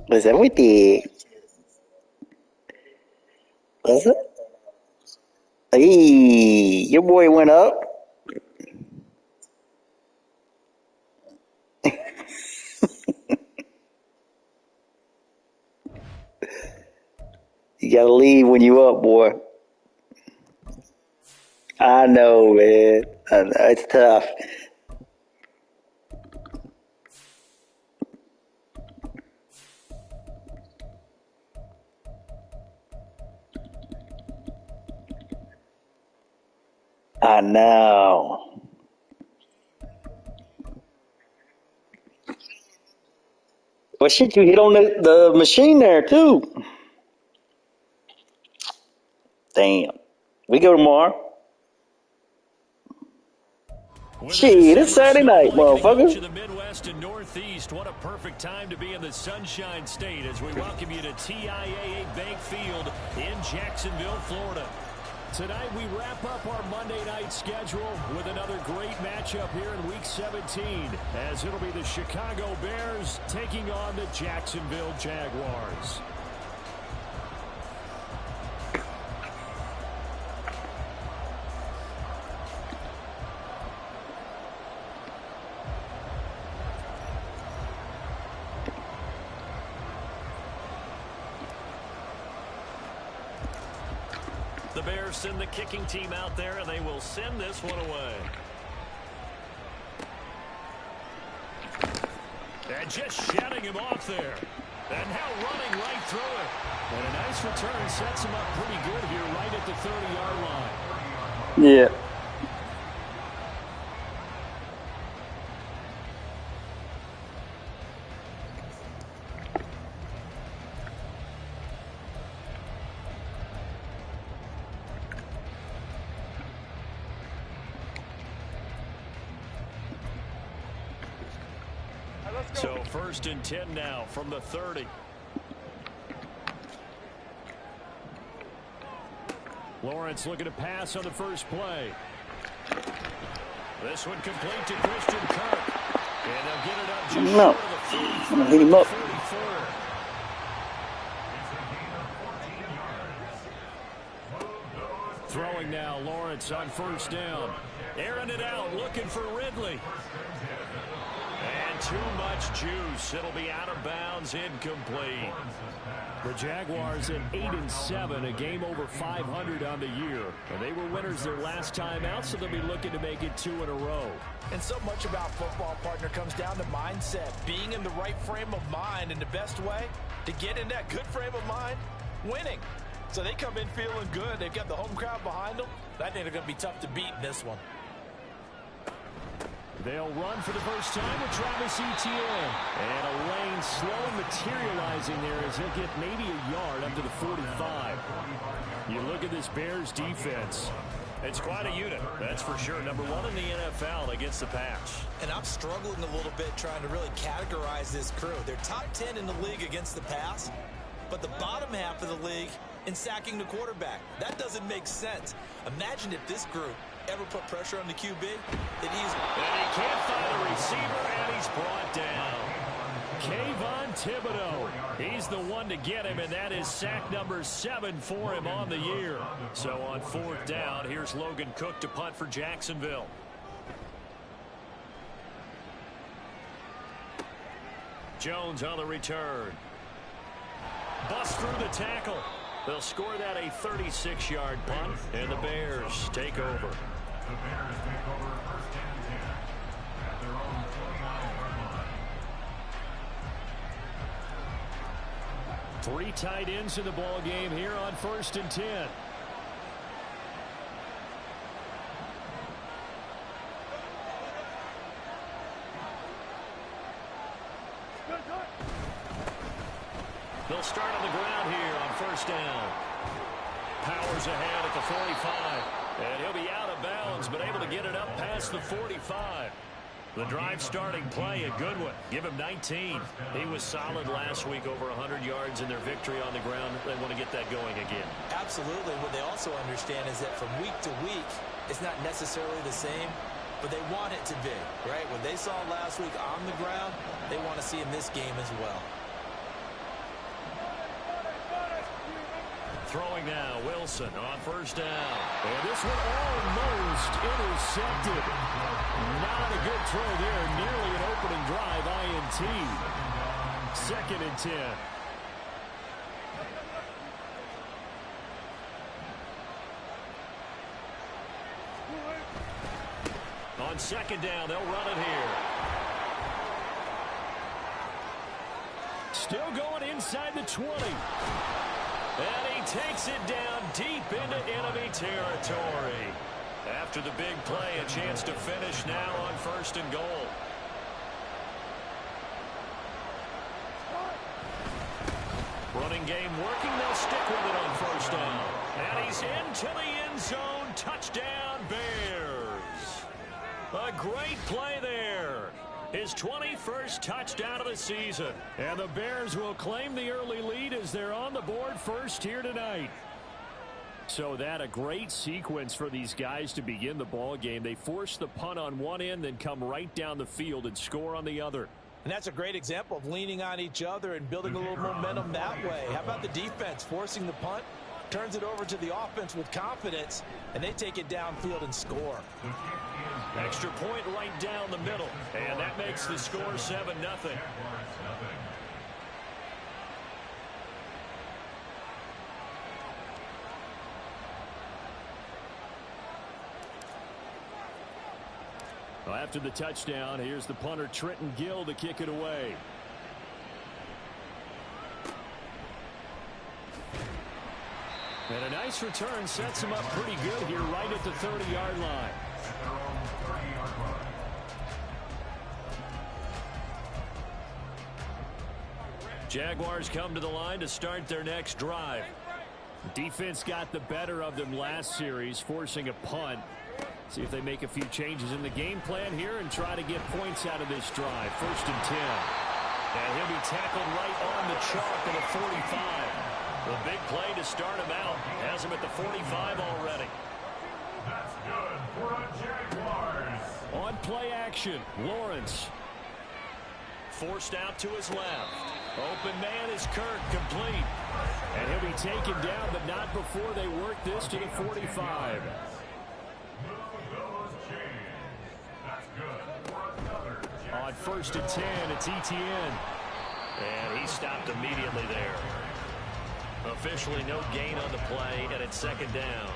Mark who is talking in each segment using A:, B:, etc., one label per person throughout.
A: Was that with the? Was it? Hey, your boy went up. You gotta leave when you up, boy. I know, man. I know, it's tough. I know. Well, shit, you hit on the machine there, too. Damn. We go tomorrow.
B: With a
A: Shit, it's
B: December
A: Saturday
B: snow
A: night,
B: blanketing much
A: motherfucker.
B: of the Midwest and Northeast, what a perfect time to be in the Sunshine State as we welcome you to TIAA Bank Field in Jacksonville, Florida. Tonight we wrap up our Monday night schedule with another great matchup here in Week 17, as it'll be the Chicago Bears taking on the Jacksonville Jaguars. The Bears send the kicking team out there, and they will send this one away. And just shutting him off there. And now running right through it. And a nice return sets him up pretty good here right at the 30-yard line.
A: Yeah.
B: So 1st and 10 now from the 30. Lawrence looking to pass on the first play. This one complete to Christian Kirk. And they'll get it up just
A: No.
B: short of the 40.
A: I'm gonna hit him up.
B: 44. Throwing now, Lawrence on 1st down. Airing it out, looking for Ridley. And too much juice. It'll be out of bounds, incomplete. The Jaguars at 8-7, a game over 500 on the year. And they were winners their last time out, so they'll be looking to make it 2 in a row.
C: And so much about football, partner, comes down to mindset. Being in the right frame of mind, and the best way to get in that good frame of mind, winning. So they come in feeling good. They've got the home crowd behind them. I think they're going to be tough to beat in this one.
B: They'll run for the first time with Travis Etienne. And a lane slow materializing there as he'll get maybe a yard up to the 45. You look at this Bears defense. It's quite a unit, that's for sure. Number 1 in the NFL against the pass.
C: And I'm struggling a little bit trying to really categorize this crew. They're top 10 in the league against the pass, but the bottom half of the league in sacking the quarterback. That doesn't make sense. Imagine if this group ever put pressure on the QB, it easily.
B: And he can't find a receiver, and he's brought down. Kayvon Thibodeau. He's the one to get him, and that is sack number 7 for him on the year. So on 4th down, here's Logan Cook to punt for Jacksonville. Jones on the return. Bust through the tackle. They'll score that a 36-yard punt, and the Bears take over. The Bears take over 1st and 10 at their own 29-yard line. 3 tight ends in the ball game here on 1st and 10. They'll start on the ground here on 1st down. Powers ahead at the 45. And he'll be out of bounds, but able to get it up past the 45. The drive starting play, a good one. Give him 19. He was solid last week, over 100 yards in their victory on the ground. They want to get that going again.
C: Absolutely. What they also understand is that from week to week, it's not necessarily the same, but they want it to be, right? What they saw last week on the ground, they want to see in this game as well.
B: Throwing now, Wilson on first down. And this one almost intercepted. Not a good throw there. Nearly an opening drive, INT. 2nd and 10. On 2nd down, they'll run it here. Still going inside the 20. And he takes it down deep into enemy territory. After the big play, a chance to finish now on 1st and goal. Running game working. They'll stick with it on 1st down. And he's into the end zone. Touchdown, Bears. A great play there. His 21st touchdown of the season. And the Bears will claim the early lead as they're on the board first here tonight. So that a great sequence for these guys to begin the ball game. They force the punt on one end, then come right down the field and score on the other.
C: And that's a great example of leaning on each other and building a little momentum that way. How about the defense forcing the punt? Turns it over to the offense with confidence, and they take it downfield and score.
B: Extra point right down the middle, and that makes the score 7-0. Well, after the touchdown, here's the punter Trenton Gill to kick it away. And a nice return sets him up pretty good here right at the 30-yard line. Jaguars come to the line to start their next drive. Defense got the better of them last series, forcing a punt. See if they make a few changes in the game plan here and try to get points out of this drive. 1st and 10. And he'll be tackled right on the chalk at the 45. The big play to start him out. Has him at the 45 already.
D: That's good for a Jaguars.
B: On play action, Lawrence. Forced out to his left. Open man is Kirk, complete. And he'll be taken down, but not before they work this to the 45. On 1st and 10, it's ETN. And he stopped immediately there. Officially no gain on the play, and it's 2nd down.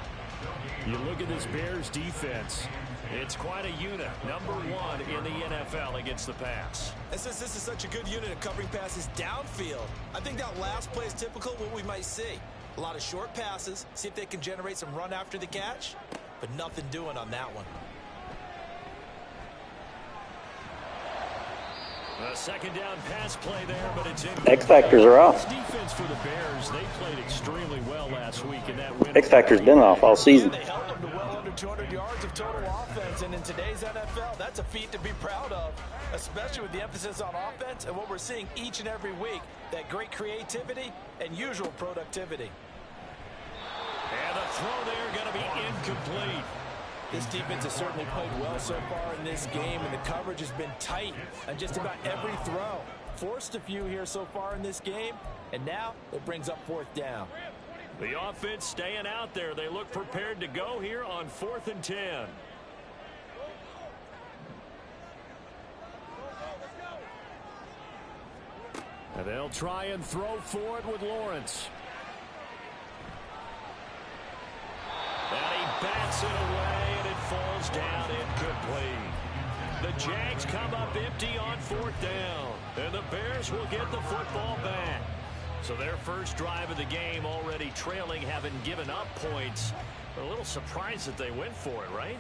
B: You look at this Bears defense. It's quite a unit. Number 1 in the NFL against the pass.
C: And since this is such a good unit of covering passes downfield, I think that last play is typical of what we might see. A lot of short passes, see if they can generate some run after the catch, but nothing doing on that one.
B: A 2nd down pass play there, but it's in.
A: X factors are off.
B: Defense for the Bears, they played extremely well last week in that win.
A: X factor's been off all season.
C: They held them to well under 200 yards of total offense, and in today's NFL, that's a feat to be proud of, especially with the emphasis on offense and what we're seeing each and every week, that great creativity and usual productivity.
B: And the throw there going to be incomplete.
C: This defense has certainly played well so far in this game, and the coverage has been tight on just about every throw. Forced a few here so far in this game, and now it brings up 4th down.
B: The offense staying out there. They look prepared to go here on 4th and 10. And they'll try and throw for it with Lawrence. And he bats it away, and it falls down incomplete. The Jags come up empty on 4th down, and the Bears will get the football back. So their first drive of the game already trailing, having given up points. A little surprised that they went for it, right?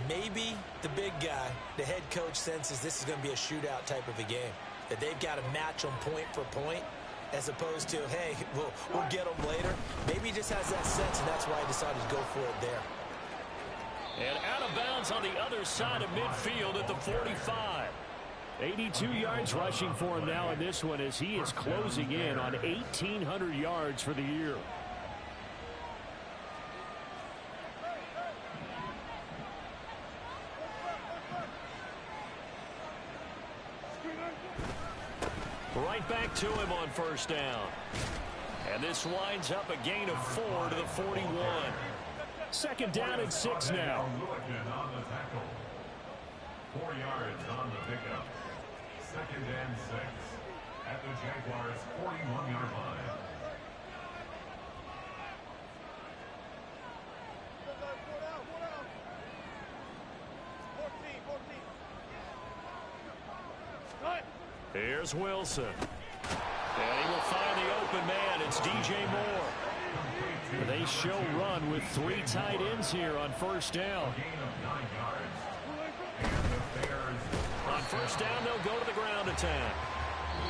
C: Maybe the big guy, the head coach, senses this is going to be a shootout type of a game, that they've got to match them point for point, as opposed to, hey, we'll get them later. Maybe he just has that sense, and that's why he decided to go for it there.
B: And out of bounds on the other side of midfield at the 45. 82 yards rushing for him now in this one as he is closing in on 1,800 yards for the year. Right back to him on 1st down. And this winds up a gain of 4 to the 41. Second down and 6 now.
D: 4 yards on the pickup. Second and 6 at the Jaguars' 41-yard line.
B: Here's Wilson. And he will find the open man. It's DJ Moore. They show run with 3 tight ends here on first down. On first down, they'll go to the ground attack.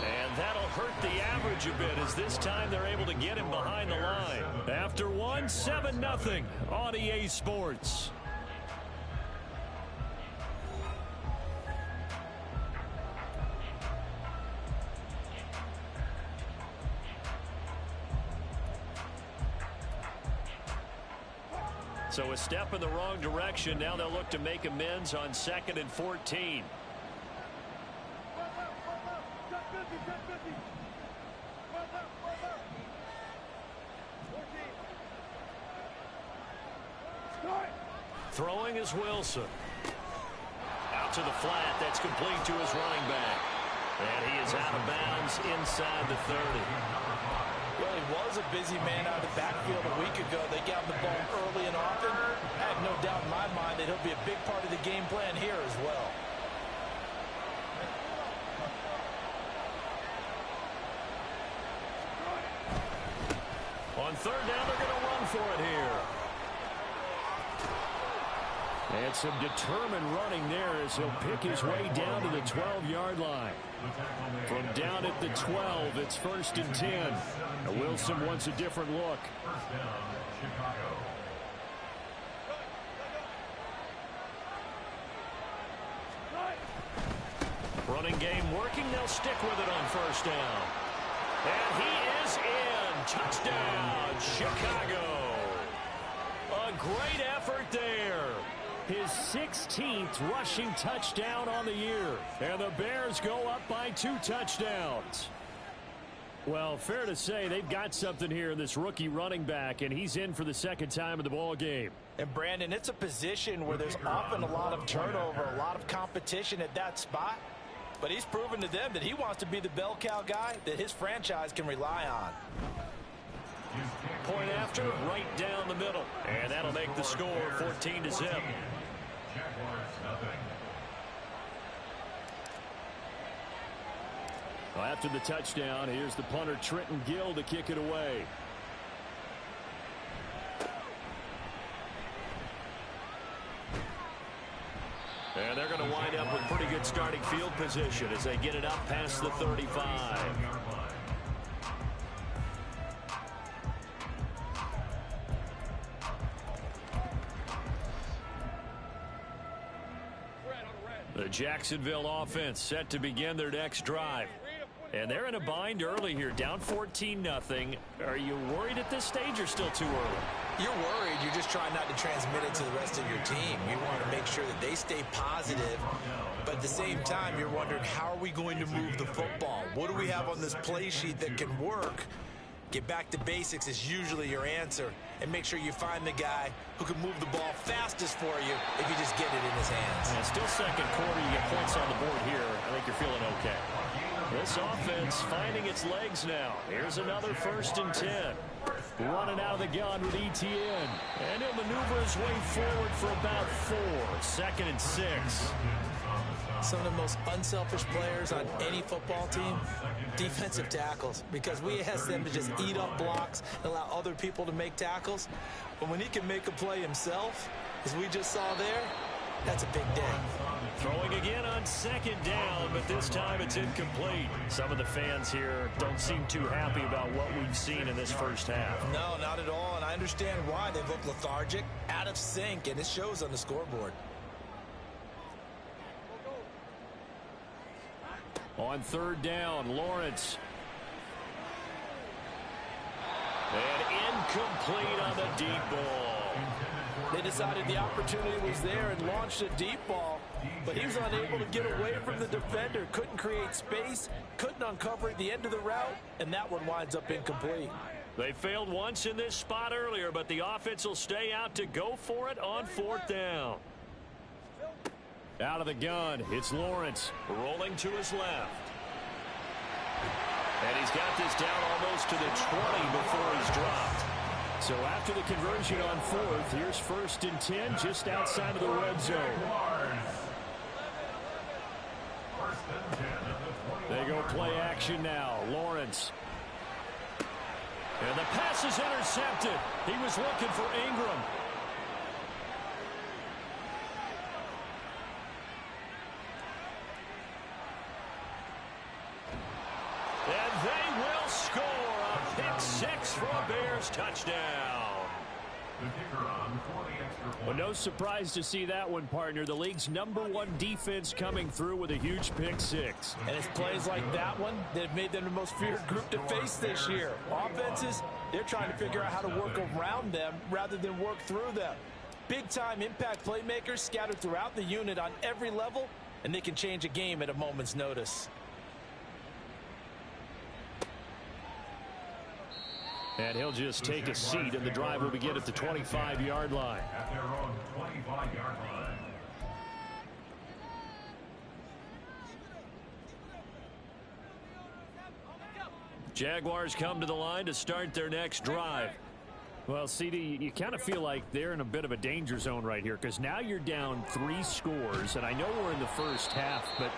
B: And that'll hurt the average a bit as this time they're able to get him behind the line. After one, 7-0 on EA Sports. So a step in the wrong direction. Now they'll look to make amends on 2nd and 14. Throwing is Wilson. Out to the flat. That's complete to his running back. And he is out of bounds inside the 30.
C: Well, he was a busy man out of the backfield a week ago. They got him the ball early and often. I have no doubt in my mind that he'll be a big part of the game plan here as well.
B: On third down, they're going to run for it here. And some determined running there as he'll pick his way down to the 12-yard line. From down at the 12, it's 1st and 10. Now Wilson wants a different look.
D: First down, Chicago.
B: Running game working. They'll stick with it on first down. And he is in. Touchdown, Chicago. A great effort there. His 16th rushing touchdown on the year. And the Bears go up by 2 touchdowns. Well, fair to say they've got something here in this rookie running back, and he's in for the 2nd time of the ball game.
C: And Brandon, it's a position where there's often a lot of turnover, a lot of competition at that spot. But he's proven to them that he wants to be the bell cow guy that his franchise can rely on.
B: Point after, right down the middle. And that'll make the score 14-0.
D: Jaguars nothing.
B: Well, after the touchdown, here's the punter Trenton Gill to kick it away. And they're going to wind up with pretty good starting field position as they get it up past the 35. The Jacksonville offense set to begin their next drive. And they're in a bind early here, down 14-0. Are you worried at this stage or still too early?
C: You're worried. You're just trying not to transmit it to the rest of your team. You want to make sure that they stay positive. But at the same time, you're wondering, how are we going to move the football? What do we have on this play sheet that can work? Get back to basics is usually your answer. And make sure you find the guy who can move the ball fastest for you if you just get it in his hands.
B: And still second quarter, you get points on the board here. I think you're feeling okay. This offense finding its legs now. Here's another 1st and 10. Running out of the gun with ETN. And he'll maneuver his way forward for about 4. 2nd and 6.
C: Some of the most unselfish players on any football team, defensive tackles, because we ask them to just eat up blocks and allow other people to make tackles. But when he can make a play himself, as we just saw there, that's a big day.
B: Throwing again on 2nd down, but this time it's incomplete. Some of the fans here don't seem too happy about what we've seen in this first half.
C: No, not at all, and I understand why. They look lethargic, out of sync, and it shows on the scoreboard.
B: On 3rd down, Lawrence. And incomplete on the deep ball.
C: They decided the opportunity was there and launched a deep ball, but he was unable to get away from the defender. Couldn't create space, couldn't uncover at the end of the route, and that one winds up incomplete.
B: They failed once in this spot earlier, but the offense will stay out to go for it on 4th down. Out of the gun, it's Lawrence rolling to his left. And he's got this down almost to the 20 before he's dropped. So after the conversion on 4th, here's 1st and 10 just outside of the red zone. They go play action now. Lawrence. And the pass is intercepted. He was looking for Ingram. And they will score a pick 6 for a Bears touchdown. Well, no surprise to see that one, partner. The league's #1 defense coming through with a huge pick 6.
C: And it's plays like that one that have made them the most feared group to face this year. Offenses, they're trying to figure out how to work around them rather than work through them. Big-time impact playmakers scattered throughout the unit on every level, and they can change a game at a moment's notice.
B: And he'll just take a seat, and the drive will begin at the 25-yard line.
D: At their own 25-yard line.
B: Jaguars come to the line to start their next drive. Well, CD, you kind of feel like they're in a bit of a danger zone right here because now you're down 3 scores, and I know we're in the first half, but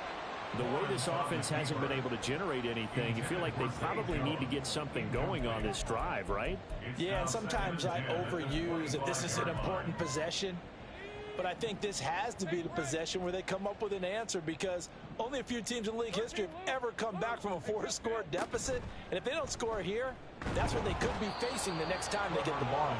B: the way this offense hasn't been able to generate anything, you feel like they probably need to get something going on this drive, right?
C: Yeah, and sometimes I overuse that this is an important possession. But I think this has to be the possession where they come up with an answer because only a few teams in league history have ever come back from a 4-score deficit. And if they don't score here, that's what they could be facing the next time they get the ball.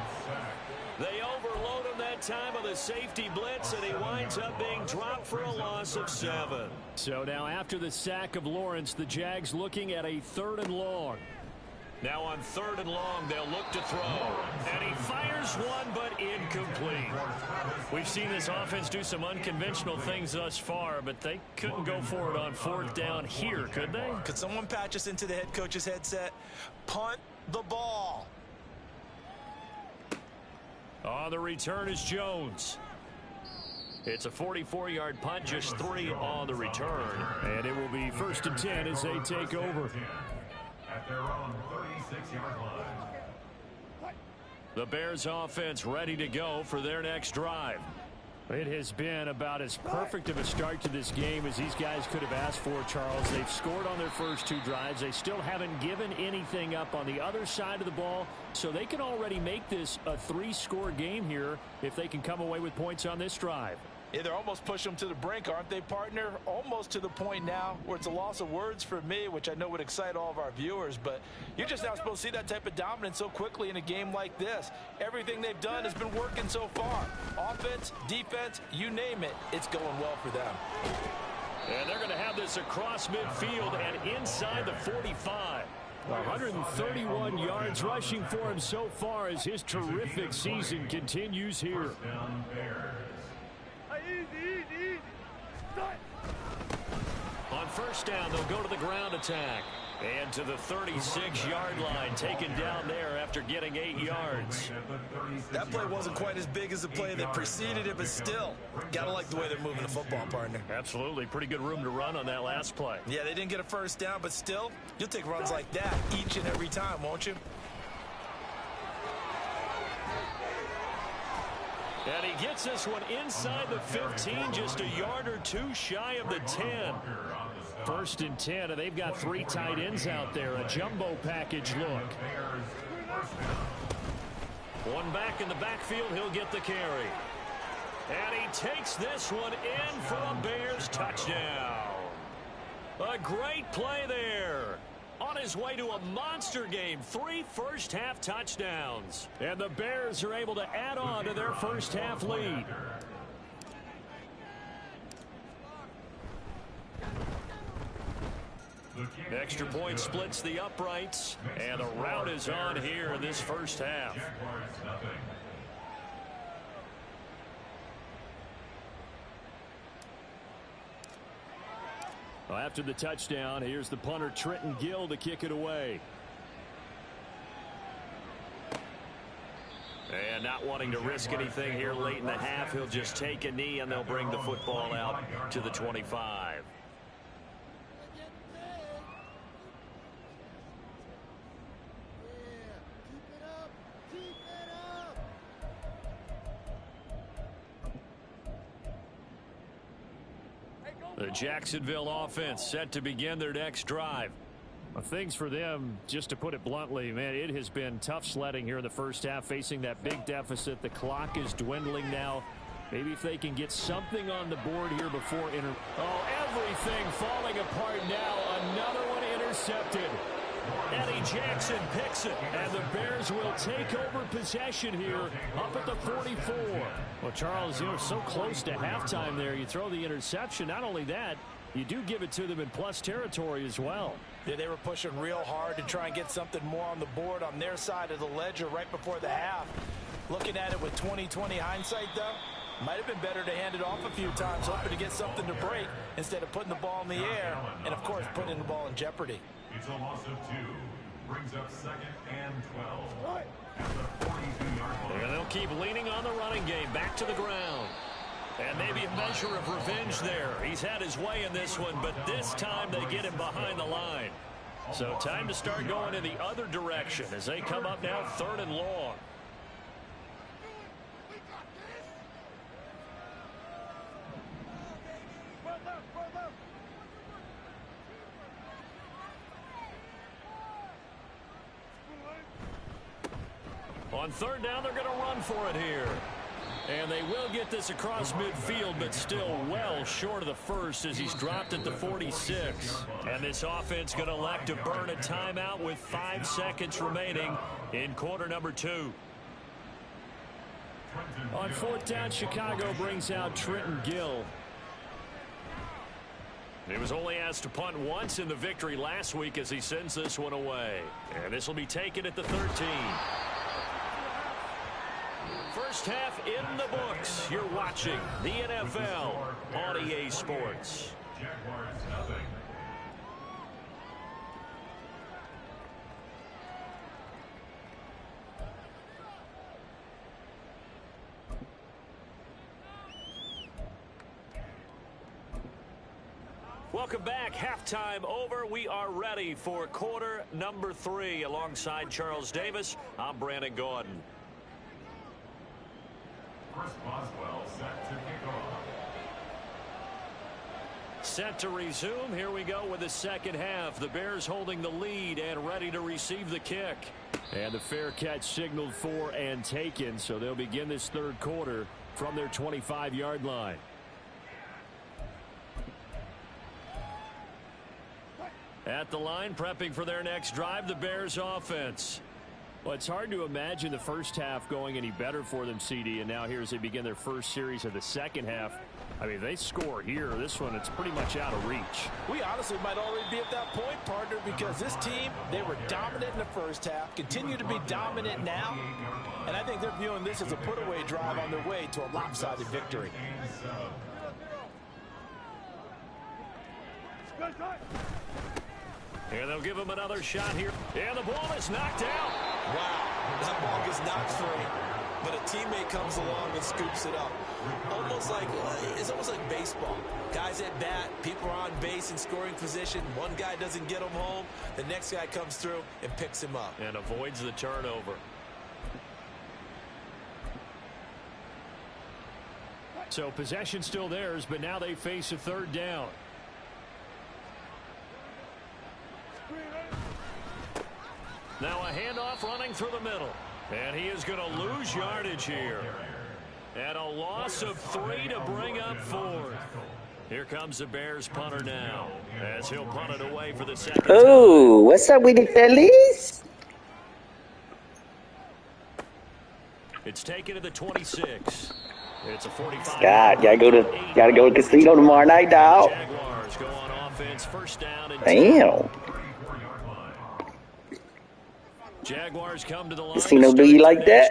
B: They overload him that time with a safety blitz, and he winds up being dropped for a loss of 7. So now after the sack of Lawrence, the Jags looking at a 3rd and long. Now on 3rd and long, they'll look to throw. And he fires one, but incomplete. We've seen this offense do some unconventional things thus far, but they couldn't go for it on 4th down here, could they?
C: Could someone patch us into the head coach's headset? Punt the ball.
B: On the return is Jones. It's a 44-yard punt, just 3 on the return. And it will be 1st and 10 as they take over.
D: At their own 36-yard line.
B: The Bears offense ready to go for their next drive. It has been about as perfect of a start to this game as these guys could have asked for, Charles. They've scored on their first 2 drives. They still haven't given anything up on the other side of the ball, so they can already make this a 3-score game here if they can come away with points on this drive.
C: Yeah, they're almost pushing them to the brink, aren't they, partner? Almost to the point now where it's a loss of words for me, which I know would excite all of our viewers, but you're just not supposed to see that type of dominance so quickly in a game like this. Everything they've done has been working so far. Offense, defense, you name it, it's going well for them.
B: And they're going to have this across midfield and inside the 45. 131 yards rushing for him so far as his terrific season continues here. On 1st down, they'll go to the ground attack. And to the 36-yard line, taken down there after getting 8 yards.
C: That play wasn't quite as big as the play that preceded it, but still, gotta like the way they're moving the football, partner.
B: Absolutely. Pretty good room to run on that last play.
C: Yeah, they didn't get a 1st down, but still, you'll take runs like that each and every time, won't you?
B: And he gets this one inside the 15, just a yard or 2 shy of the 10. 1st and 10, and they've got 3 tight ends out there, a jumbo package look. One back in the backfield, he'll get the carry. And he takes this one in for a Bears touchdown. A great play there. On his way to a monster game, 3 first-half touchdowns. And the Bears are able to add on to their first-half lead. Extra point splits the uprights, and the rout is on here in this first half. Well, after the touchdown, here's the punter Trenton Gill to kick it away. And not wanting to risk anything here late in the half, he'll just take a knee and they'll bring the football out to the 25. The Jacksonville offense set to begin their next drive.
E: Things for them, just to put it bluntly, man, it has been tough sledding here in the first half, facing that big deficit. The clock is dwindling now. Maybe if they can get something on the board here before everything falling apart now. Another one intercepted. Eddie Jackson picks it, and the Bears will take over possession here up at the 44. Well, Charles, you're so close to halftime there. You throw the interception. Not only that, you do give it to them in plus territory as well.
C: Yeah, they were pushing real hard to try and get something more on the board on their side of the ledger right before the half. Looking at it with 20/20 hindsight, though, might have been better to hand it off a few times, hoping to get something to break instead of putting the ball in the air and, of course, putting the ball in jeopardy.
D: It's a loss of 2. Brings up 2nd and 12. At the 42-yard line.
B: And they'll keep leaning on the running game. Back to the ground. And maybe a measure of revenge there. He's had his way in this one, but this time they get him behind the line. So time to start going in the other direction as they come up now 3rd and long. On 3rd down, they're going to run for it here. And they will get this across midfield, but still well short of the first as he's dropped at the 46. And this offense going to elect to burn a timeout with 5 seconds remaining in quarter number 2.
E: On 4th down, Chicago brings out Trenton Gill.
B: He was only asked to punt once in the victory last week as he sends this one away. And this will be taken at the 13. First half in the books. You're watching the NFL on EA Sports.
D: Jaguars nothing.
B: Welcome back. Halftime over. We are ready for quarter number 3. Alongside Charles Davis, I'm Brandon Gordon.
D: Chris Boswell set to kick off.
B: Set to resume. Here we go with the second half. The Bears holding the lead and ready to receive the kick.
E: And the fair catch signaled for and taken, so they'll begin this 3rd quarter from their 25-yard line.
B: At the line, prepping for their next drive, the Bears offense.
E: Well, it's hard to imagine the first half going any better for them, CD, and now here as they begin their first series of the second half. I mean, they score here. This one, it's pretty much out of reach.
C: We honestly might already be at that point, partner, because this team, they were dominant in the first half, continue to be dominant now, and I think they're viewing this as a put-away drive on their way to a lopsided victory.
B: And they'll give him another shot here. And the ball is knocked out.
C: Wow, that ball gets knocked free, but a teammate comes along and scoops it up. It's almost like baseball. Guys at bat, people are on base in scoring position. One guy doesn't get him home. The next guy comes through and picks him up.
B: And avoids the turnover.
E: So possession still theirs, but now they face a 3rd down.
B: Now a handoff running through the middle. And he is going to lose yardage here. And a loss of 3 to bring up 4th. Here comes the Bears punter now as he'll punt it away for the second time.
A: Oh, what's up with the fellas?
B: It's taken to the 26. It's a 45.
A: God, gotta go to casino tomorrow night, dog.
B: Jaguars go on offense, 1st down and 10.
A: Damn.
B: Jaguars come to the line.
A: Casino, do you like that?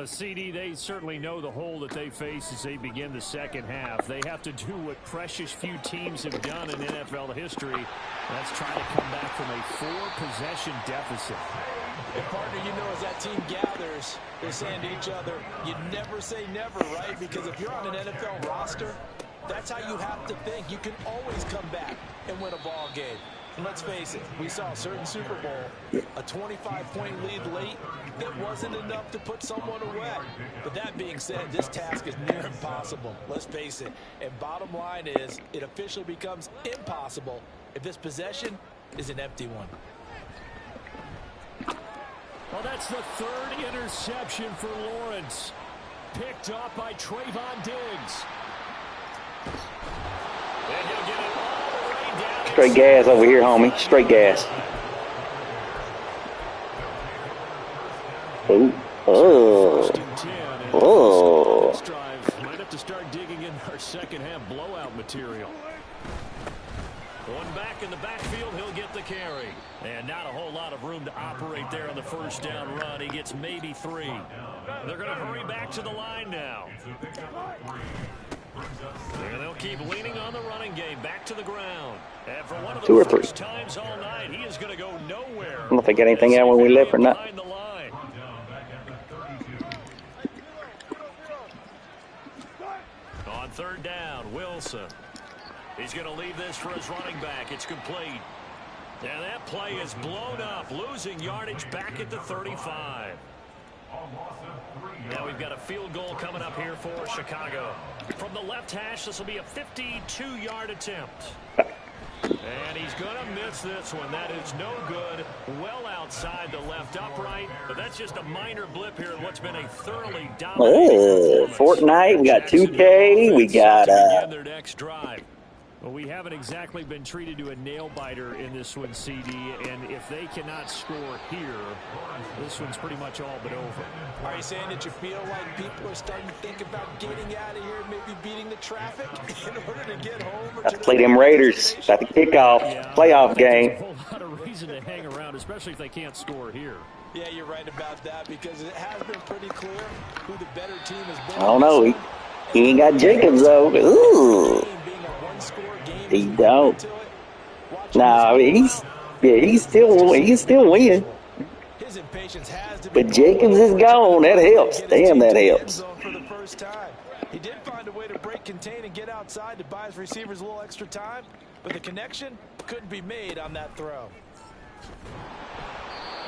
E: CD, they certainly know the hole that they face as they begin the second half. They have to do what precious few teams have done in NFL history. That's try to come back from a 4-possession deficit.
C: And partner, you know, as that team gathers, they're saying to each other, you never say never, right? Because if you're on an NFL roster, that's how you have to think. You can always come back and win a ball game. And let's face it, we saw a certain Super Bowl, a 25-point lead late, that wasn't enough to put someone away. But that being said, this task is near impossible. Let's face it. And bottom line is, it officially becomes impossible if this possession is an empty one.
E: Well, that's the third interception for Lawrence. Picked off by Trayvon Diggs. And he'll get it all the way down.
A: Straight gas over here, homie. Straight gas. Ooh. Oh. Oh.
E: This drive might have to start digging in our second half blowout material. One back in the backfield, he'll get the carry. And not a whole lot of room to operate there on the first down run. He gets maybe 3. They're going to hurry back to the line now. And they'll keep leaning on the running game back to the ground. And for one of the first times all night, he is going to go nowhere.
A: I don't know if they got anything out when we left or not.
E: On third down, Wilson. He's going to leave this for his running back. It's complete. And that play is blown up, losing yardage back at the 35. Now we've got a field goal coming up here for Chicago. From the left hash, this will be a 52-yard attempt. And he's going to miss this one. That is no good. Well outside the left upright. But that's just a minor blip here in what's been a thoroughly dominating
A: Fortnite, we got 2K, we got
E: their next drive. Well, we haven't exactly been treated to a nail-biter in this one, CD, and if they cannot score here, this one's pretty much all but over.
C: Are you saying that you feel like people are starting to think about getting out of here and maybe beating the traffic in order to get home?
A: Let's play them Raiders. Got the kickoff, playoff game.
E: There's a whole lot of reason to hang around, especially if they can't score here.
C: Yeah, you're right about that because it has been pretty clear who the better team has been.
A: I don't know. He ain't got Jacobs, though. Ooh. He don't. Nah, he's still win.
C: His impatience has to
A: be. But Jacobs is gone. That helps. Damn, that helps.
C: For the first time, he did find a way to break contain and get outside to buy his receivers a little extra time, but the connection couldn't be made on that throw.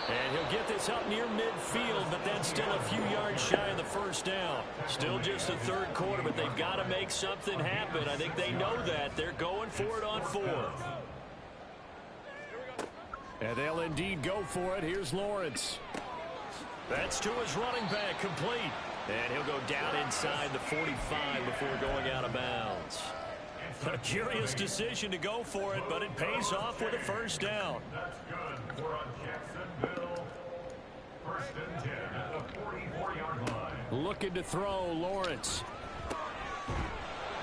E: And he'll get this up near midfield, but then still a few yards shy of the first down. Still just the third quarter, but they've got to make something happen. I think they know that. They're going for it on 4th. And they'll indeed go for it. Here's Lawrence. That's to his running back, complete. And he'll go down inside the 45 before going out of bounds. A curious decision to go for it, but it pays off with a first down.
D: That's good. We're on Jacksonville. 1st and 10 at the 44-yard line.
E: Looking to throw, Lawrence.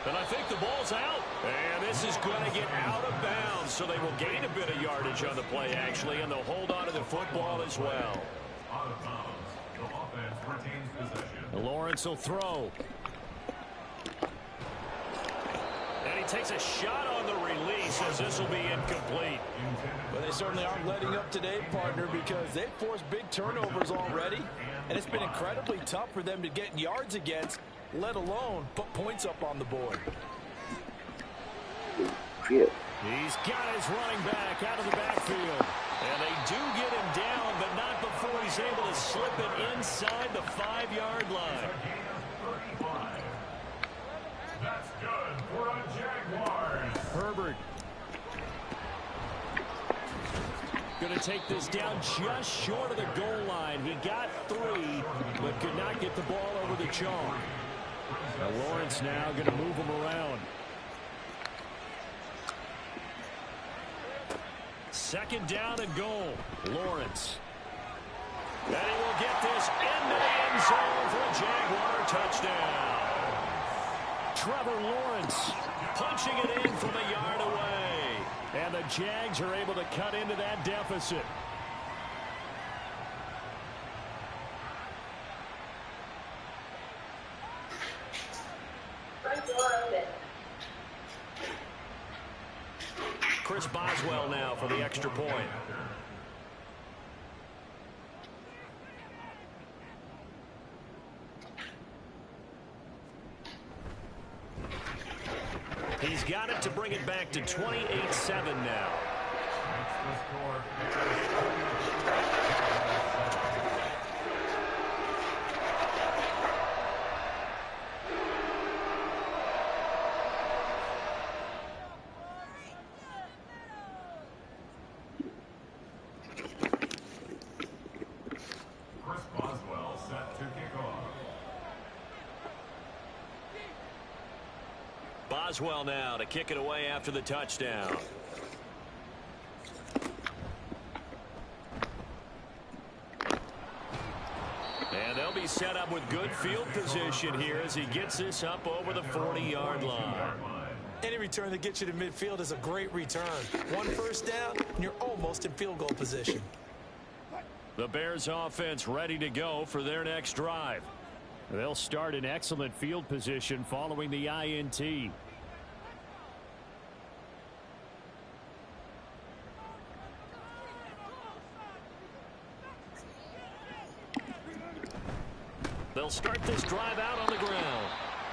E: And I think the ball's out. And this is going to get out of bounds, so they will gain a bit of yardage on the play, actually, and they'll hold on to the football as well.
D: Out of bounds. The offense retains possession.
E: Lawrence will throw. And he takes a shot on the release as this will be incomplete.
C: But they certainly aren't letting up today, partner, because they've forced big turnovers already. And it's been incredibly tough for them to get yards against, let alone put points up on the board.
E: He's got his running back out of the backfield. And they do get him down, but not before he's able to slip it inside the 5-yard line.
D: That's good for a Jaguars.
E: Herbert. Going to take this down just short of the goal line. He got 3, but could not get the ball over the chalk. Now Lawrence now going to move him around. 2nd down and goal. Lawrence. And he will get this into the end zone for a Jaguar touchdown. Trevor Lawrence punching it in from a yard away. And the Jags are able to cut into that deficit. Chris Boswell now for the extra point.
B: He's got it to bring it back to 28-7 now.
D: Makes the score.
B: Boswell now to kick it away after the touchdown. And they'll be set up with good field position here as he gets this up over the 40-yard line.
C: Any return that gets you to midfield is a great return. One first down, and you're almost in field goal position.
B: The Bears offense ready to go for their next drive.
E: They'll start in excellent field position following the INT.
B: They'll start this drive out on the ground.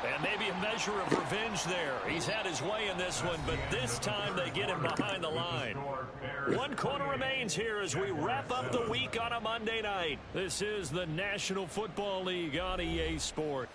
B: And maybe a measure of revenge there. He's had his way in this one, but this time they get him behind the line. 1 quarter remains here as we wrap up the week on a Monday night.
E: This is the National Football League on EA Sport.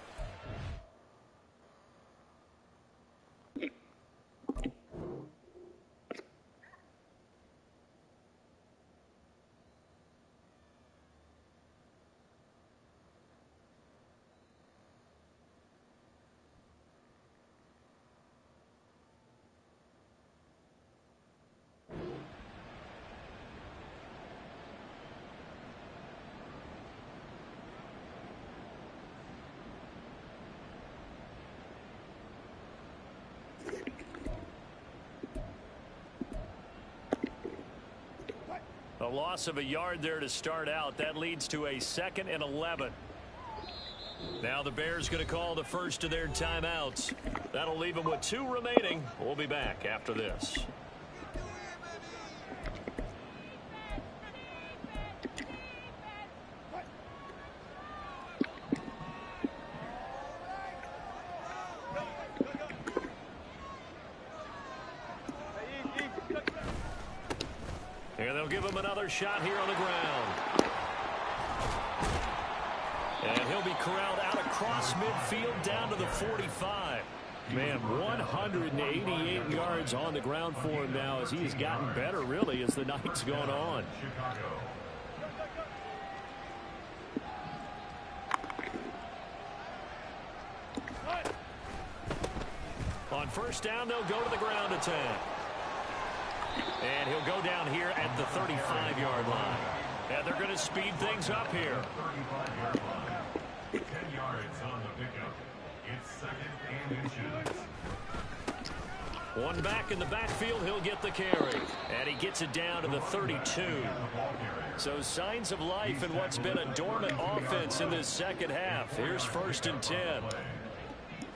B: A loss of a yard there to start out. That leads to a 2nd and 11. Now the Bears going to call the first of their timeouts. That'll leave them with 2 remaining. We'll be back after this. And they'll give him another shot here on the ground. And he'll be corralled out across midfield down to the 45.
E: Man, 188 yards on the ground for him now as he's gotten better, really, as the night's gone on.
B: On first down, they'll go to the ground attack. And he'll go down here at the 35-yard line. And they're going to speed things up here.
D: 35-yard line. 10 yards on the pickup. It's 2nd and inches.
B: One back in the backfield, he'll get the carry. And he gets it down to the 32. So signs of life in what's been a dormant offense in this second half. Here's 1st and 10.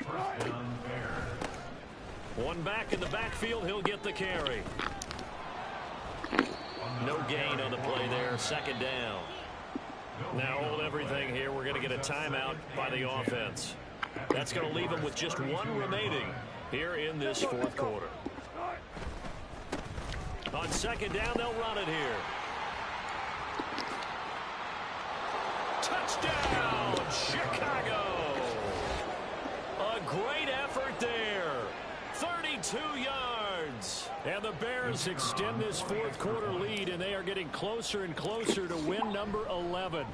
D: First down there.
B: One back in the backfield, he'll get the carry. No gain on the play there, 2nd down. Now hold everything here. We're going to get a timeout by the offense. That's going to leave them with just 1 remaining here in this 4th quarter. On 2nd down, they'll run it here. Touchdown, Chicago! A great effort there. 32 yards.
E: And the Bears extend this 4th quarter lead, and they are getting closer and closer to win number 11.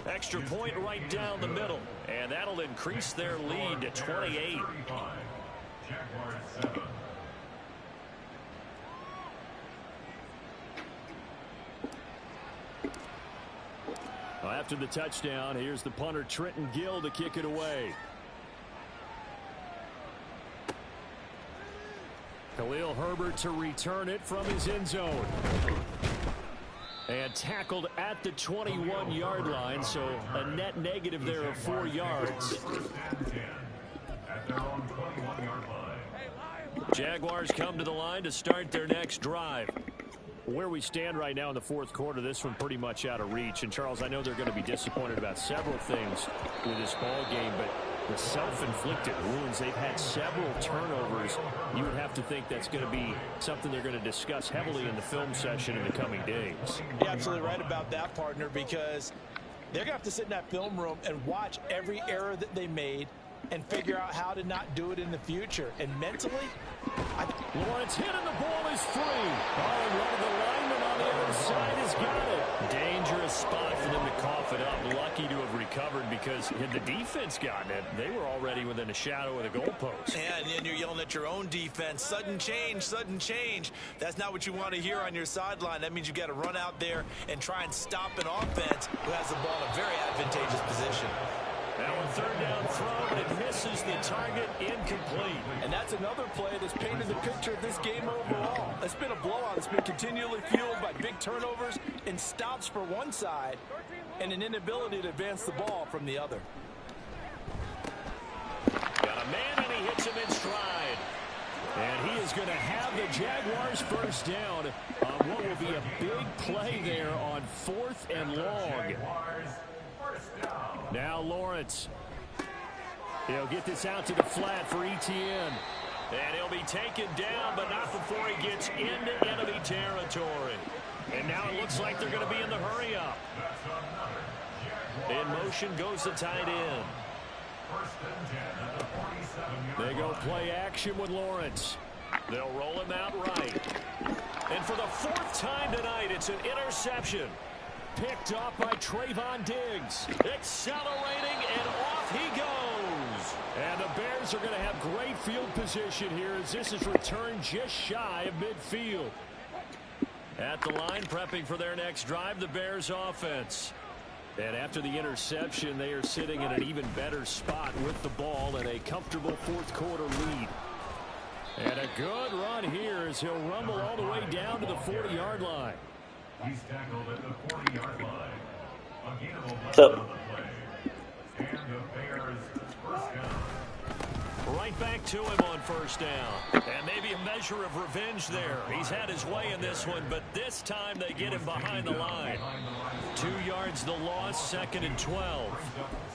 B: Extra point right down the middle, and that'll increase their lead to 28.
D: Jaguars 7.
E: Well, after the touchdown, here's the punter Trenton Gill to kick it away. Khalil Herbert to return it from his end zone. And tackled at the 21-yard line, so a net negative there of 4 yards.
D: At their own 21-yard line.
B: Jaguars come to the line to start their next drive.
E: Where we stand right now in the 4th quarter, this one pretty much out of reach. And, Charles, I know they're going to be disappointed about several things with this ball game, but the self-inflicted wounds. They've had several turnovers. You would have to think that's going to be something they're going to discuss heavily in the film session in the coming days.
C: You're absolutely right about that, partner, because they're going to have to sit in that film room and watch every error that they made and figure out how to not do it in the future. And mentally,
E: Lawrence hit and the ball is free. Oh, and one of the linemen on the other side has got it. Dangerous spot for them to cough it up. Lucky to have recovered, because had the defense gotten it, they were already within a shadow of the goalpost.
C: And you're yelling at your own defense. Sudden change, sudden change. That's not what you want to hear on your sideline. That means you've got to run out there and try and stop an offense who has the ball in a very advantageous position.
E: Now a third down throw, and it misses the target, incomplete.
F: And that's another play that's painted the picture of this game overall. It's been a blowout. It's been continually fueled by big turnovers and stops for one side and an inability to advance the ball from the other.
E: Got a man, and he hits him in stride. And he is going to have the Jaguars first down on what will be a big play there on 4th and long. Now Lawrence. He'll get this out to the flat for Etienne. And he'll be taken down, but not before he gets into enemy territory. And now it looks like they're going to be in the hurry-up. In motion goes the tight end. They go play action with Lawrence. They'll roll him out right. And for the 4th time tonight, it's an interception. Picked off by Trayvon Diggs. Accelerating, and off he goes. And the Bears are going to have great field position here as this is returned just shy of midfield. At the line, prepping for their next drive, the Bears offense. And after the interception, they are sitting in an even better spot with the ball and a comfortable 4th quarter lead. And a good run here as he'll rumble all the way down to the 40-yard line.
D: He's tackled at the 40-yard line. A gainable
A: So,
D: on the play. And the Bears first down.
E: Right back to him on first down. And maybe a measure of revenge there. He's had his way in this one, but this time they get him behind the line. 2 yards the loss, 2nd and 12.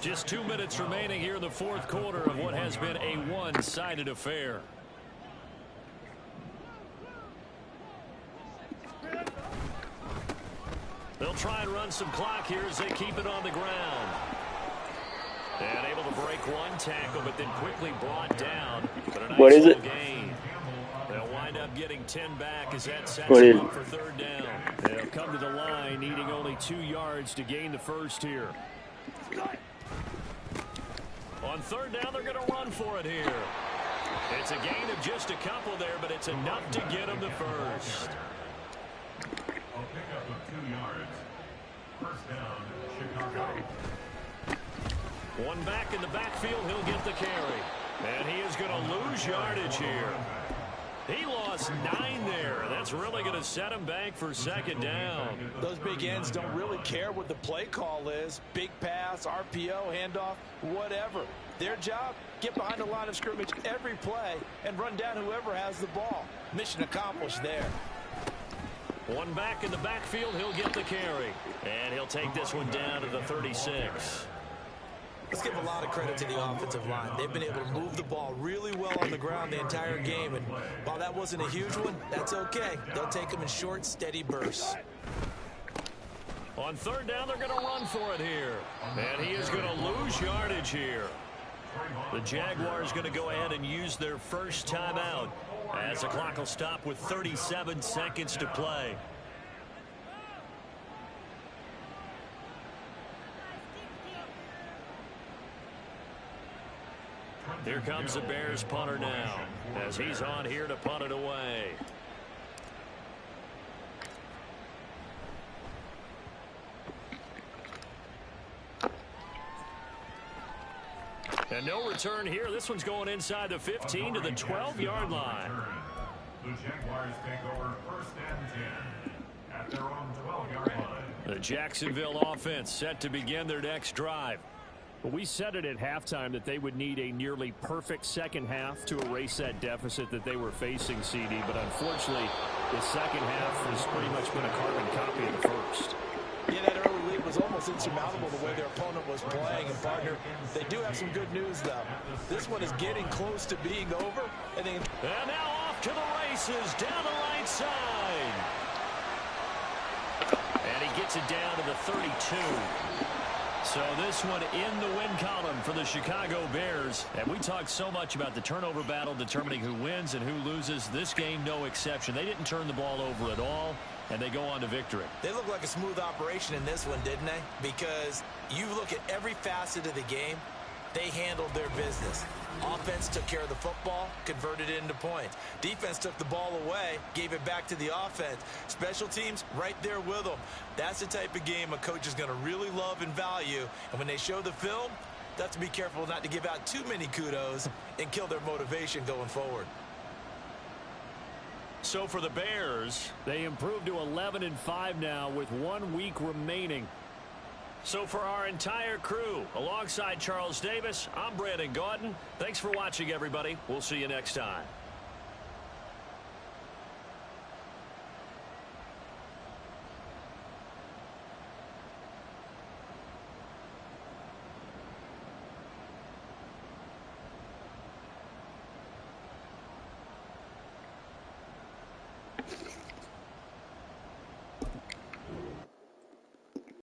E: Just 2 minutes remaining here in the 4th quarter of what has been a one-sided affair. They'll try and run some clock here as they keep it on the ground. And able to break one tackle, but then quickly brought down. But a nice
A: what is it?
E: Gain. They'll wind up getting 10 back as that sets
A: What
E: them
A: is
E: up for 3rd down. They'll come to the line needing only 2 yards to gain the first here. On 3rd down, they're going to run for it here. It's a gain of just a couple there, but it's enough to get them the first.
D: A pickup of 2 yards. First down, Chicago.
E: One back in the backfield, he'll get the carry. And he is going to lose yardage here. He lost 9 there. That's really going to set him back for 2nd down.
F: Those big ends don't really care what the play call is. Big pass, RPO, handoff, whatever. Their job, get behind the line of scrimmage every play and run down whoever has the ball. Mission accomplished there.
E: One back in the backfield, he'll get the carry. And he'll take this one down to the 36.
C: Let's give a lot of credit to the offensive line. They've been able to move the ball really well on the ground the entire game. And while that wasn't a huge one, that's okay. They'll take them in short, steady bursts.
E: On 3rd down, they're going to run for it here. And he is going to lose yardage here. The Jaguars going to go ahead and use their first timeout as the clock will stop with 37 seconds to play. Here comes the Bears punter now as he's on here to punt it away. And no return here. This one's going inside the 15 to the 12-yard line.
D: The Jaguars take over 1st and 10 at their own 12-yard line.
E: The Jacksonville offense set to begin their next drive.
B: Well, we said it at halftime that they would need a nearly perfect second half to erase that deficit that they were facing, CD. But unfortunately, the second half has pretty much been a carbon copy of the first.
F: Yeah, that early lead was was almost insurmountable the way their opponent was playing. And, partner, they do have some good news, though. This one is getting close to being over. And
B: now off to the races down the right side. And he gets it down to the 32. So this one in the win column for the Chicago Bears. And we talked so much about the turnover battle determining who wins and who loses. This game, no exception. They didn't turn the ball over at all, and they go on to victory.
C: They look like a smooth operation in this one, didn't they? Because you look at every facet of the game, they handled their business. Offense took care of the football, converted it into points. Defense took the ball away, gave it back to the offense. Special teams, right there with them. That's the type of game a coach is going to really love and value. And when they show the film, they have to be careful not to give out too many kudos and kill their motivation going forward.
B: So for the Bears,
E: they improved to 11-5 now with 1 week remaining.
B: So for our entire crew, alongside Charles Davis, I'm Brandon Gaudin. Thanks for watching, everybody. We'll see you next time.